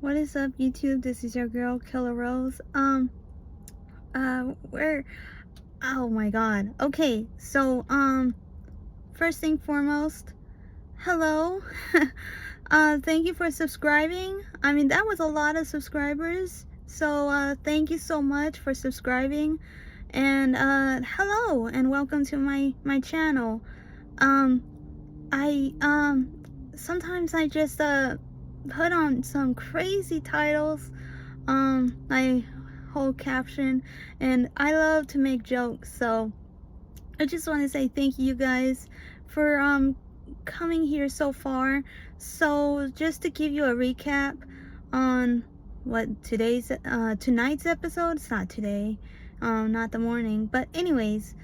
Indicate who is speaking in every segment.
Speaker 1: What is up, YouTube? This is your girl, Killer Rose. Where? Oh my God. Okay, so, first thing foremost, hello. Thank you for subscribing. I mean, that was a lot of subscribers. So, thank you so much for subscribing. And, hello, and welcome to my channel. Um, sometimes I just, put on some crazy titles, my whole caption, and I love to make jokes, so I just want to say thank you guys for coming here so far. So just to give you a recap on what tonight's episode, it's not today, not the morning, but anyways,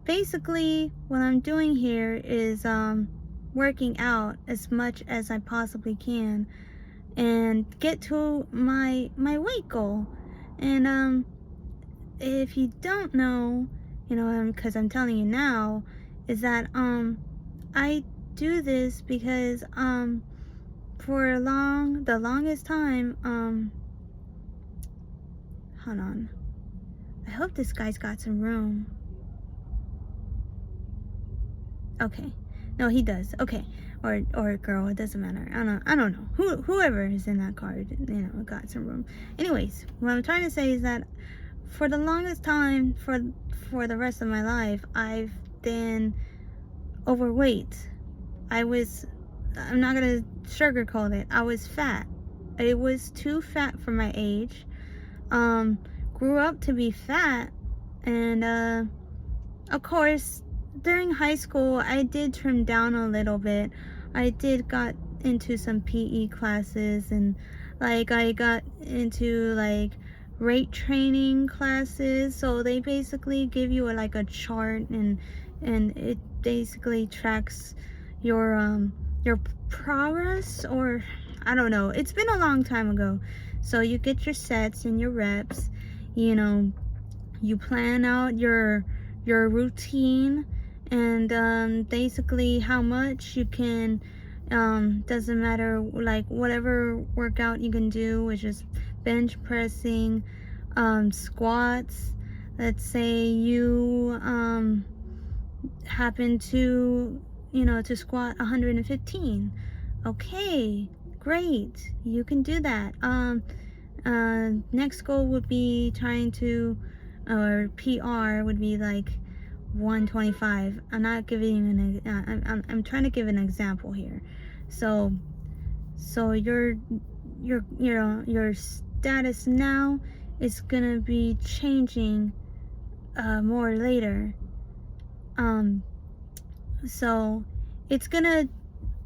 Speaker 1: basically what I'm doing here is working out as much as I possibly can and get to my weight goal. And if you don't know, because I'm telling you now, is that I do this because for the longest time, hold on, I hope this guy's got some room. Okay, no, he does. Okay, or girl, it doesn't matter. I don't know. Whoever is in that car, got some room. Anyways, what I'm trying to say is that for the longest time, for the rest of my life, I've been overweight. I'm not gonna sugarcoat it. I was fat. I was too fat for my age. Grew up to be fat, and of course, during high school, I did trim down a little bit. I got into some PE classes, and like I got into like weight training classes. So they basically give you like a chart, and it basically tracks your progress, or I don't know. It's been a long time ago. So you get your sets and your reps. You plan out your routine, and basically how much you can, doesn't matter, like whatever workout you can do, which is bench pressing, squats. Let's say you happen to to squat 115. Okay, great, you can do that. Next goal would be trying to, or PR would be like 125. I'm not giving I'm trying to give an example here. So your status now is gonna be changing more later. So it's gonna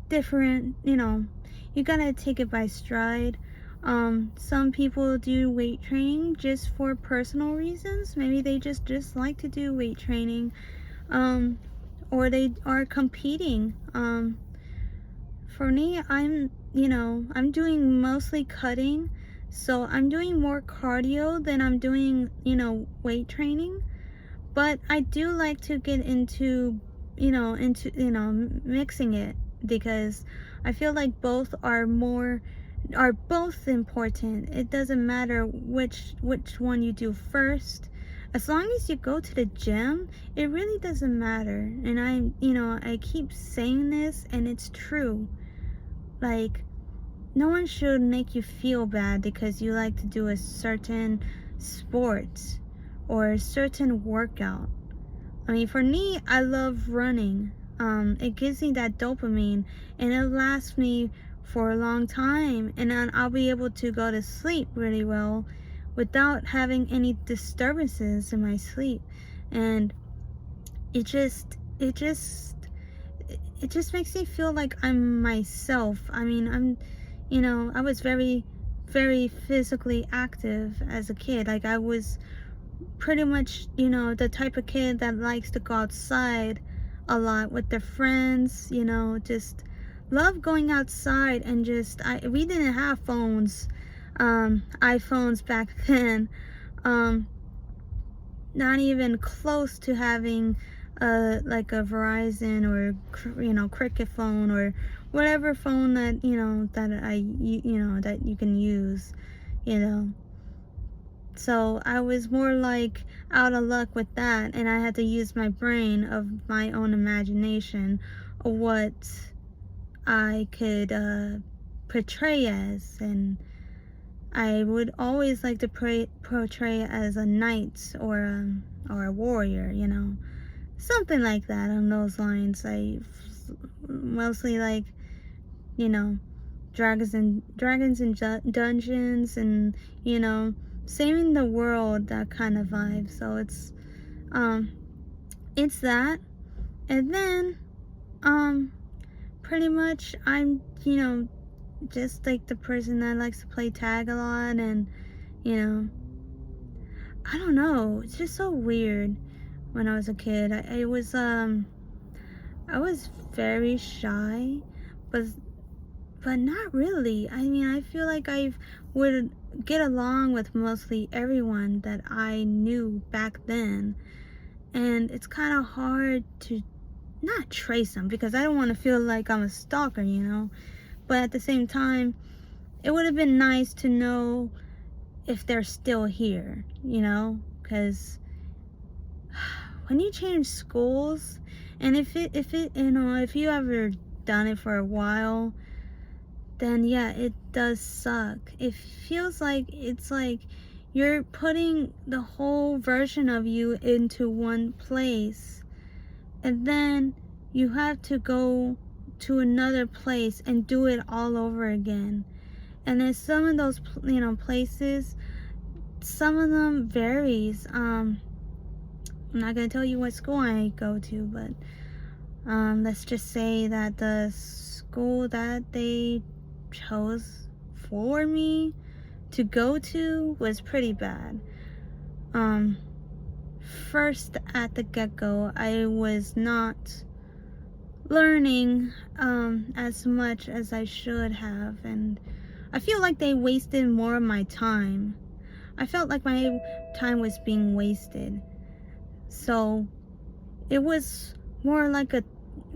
Speaker 1: different, you gotta take it by stride. Some people do weight training just for personal reasons. Maybe they just like to do weight training, or they are competing. For me, I'm doing mostly cutting, so I'm doing more cardio than I'm doing, weight training. But I do like to get into mixing it, because I feel like both are both important. It doesn't matter which one you do first. As long as you go to the gym, it really doesn't matter. And I keep saying this, and it's true. Like, no one should make you feel bad because you like to do a certain sport or a certain workout. I mean, for me, I love running. It gives me that dopamine, and it lasts me for a long time, and then I'll be able to go to sleep really well without having any disturbances in my sleep. And it just makes me feel like I'm myself. I mean, I was very, very physically active as a kid. Like, I was pretty much, the type of kid that likes to go outside a lot with their friends, just love going outside. And we didn't have phones, iPhones back then, not even close to having like a Verizon or Cricket phone or whatever phone that, that you can use, you know. So I was more like out of luck with that, and I had to use my brain of my own imagination of what I could portray as. And I would always like to portray as a knight or a warrior, something like that on those lines. I mostly like, you know, dragons and dungeons, and saving the world, that kind of vibe. So it's that. And then pretty much I'm just like the person that likes to play tag a lot. And I don't know, it's just so weird. When I was a kid, I was very shy, but not really. I mean, I feel like I would get along with mostly everyone that I knew back then. And it's kind of hard to not trace them, because I don't want to feel like I'm a stalker, But at the same time, it would have been nice to know if they're still here, Because when you change schools, and if you ever done it for a while, then yeah, it does suck. It feels like it's like you're putting the whole version of you into one place, and then you have to go to another place and do it all over again. And then some of those places, some of them varies. I'm not gonna tell you what school I go to, but let's just say that the school that they chose for me to go to was pretty bad. First at the get-go, I was not learning as much as I should have, and I feel like they wasted more of my time. I felt like my time was being wasted. So it was more like a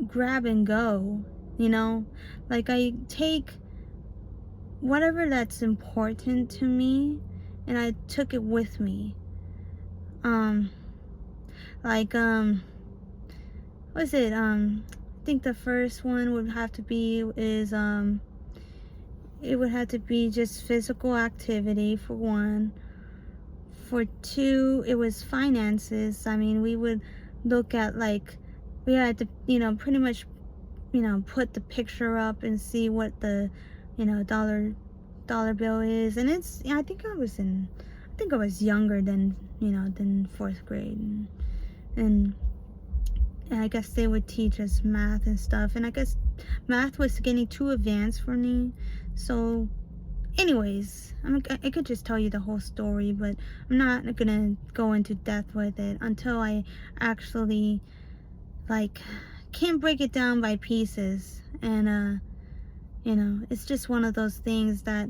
Speaker 1: grab and go, like I take whatever that's important to me and I took it with me. Like what is it? I think the first one would have to be it would have to be just physical activity, for one. For two, it was finances. I mean, we would look at, like, we had to, pretty much, put the picture up and see what the, dollar bill is. And it's, I think I was younger than fourth grade. And I guess they would teach us math and stuff. And I guess math was getting too advanced for me. So anyways, I could just tell you the whole story, but I'm not gonna go into depth with it until I actually, like, can't break it down by pieces. And it's just one of those things that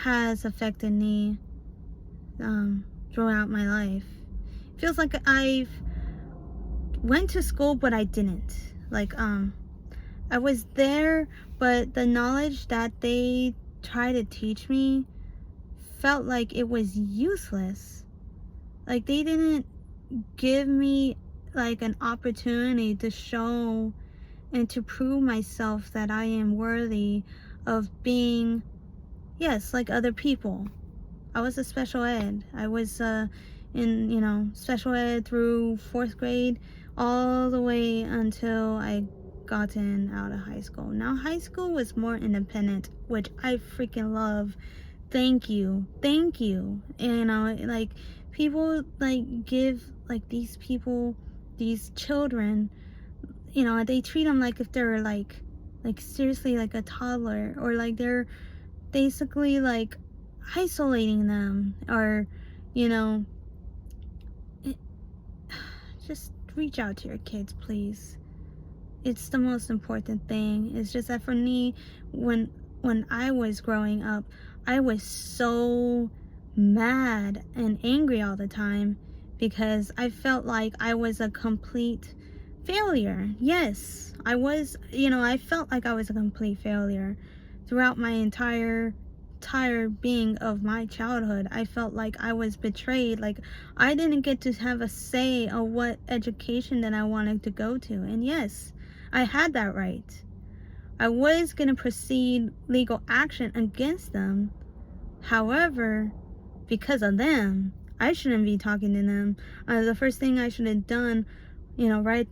Speaker 1: has affected me throughout my life. It feels like I've went to school, but I didn't. Like, I was there, but the knowledge that they try to teach me felt like it was useless. Like, they didn't give me like an opportunity to show and to prove myself that I am worthy of being, yes, like other people. I was a special ed. I was in special ed through fourth grade, all the way until I gotten out of high school. Now high school was more independent, which I freaking love. Thank you. Like, people like give like these people, these children, they treat them like if they're like seriously like a toddler, or like they're basically like isolating them, or just reach out to your kids, please. It's the most important thing. It's just that for me, when I was growing up, I was so mad and angry all the time because I felt like I was a complete failure. Yes, I was, I felt like I was a complete failure throughout my entire being of my childhood. I felt like I was betrayed, like I didn't get to have a say of what education that I wanted to go to. And yes, I had that right. I was going to proceed legal action against them. However, because of them, I shouldn't be talking to them. The first thing I should have done, right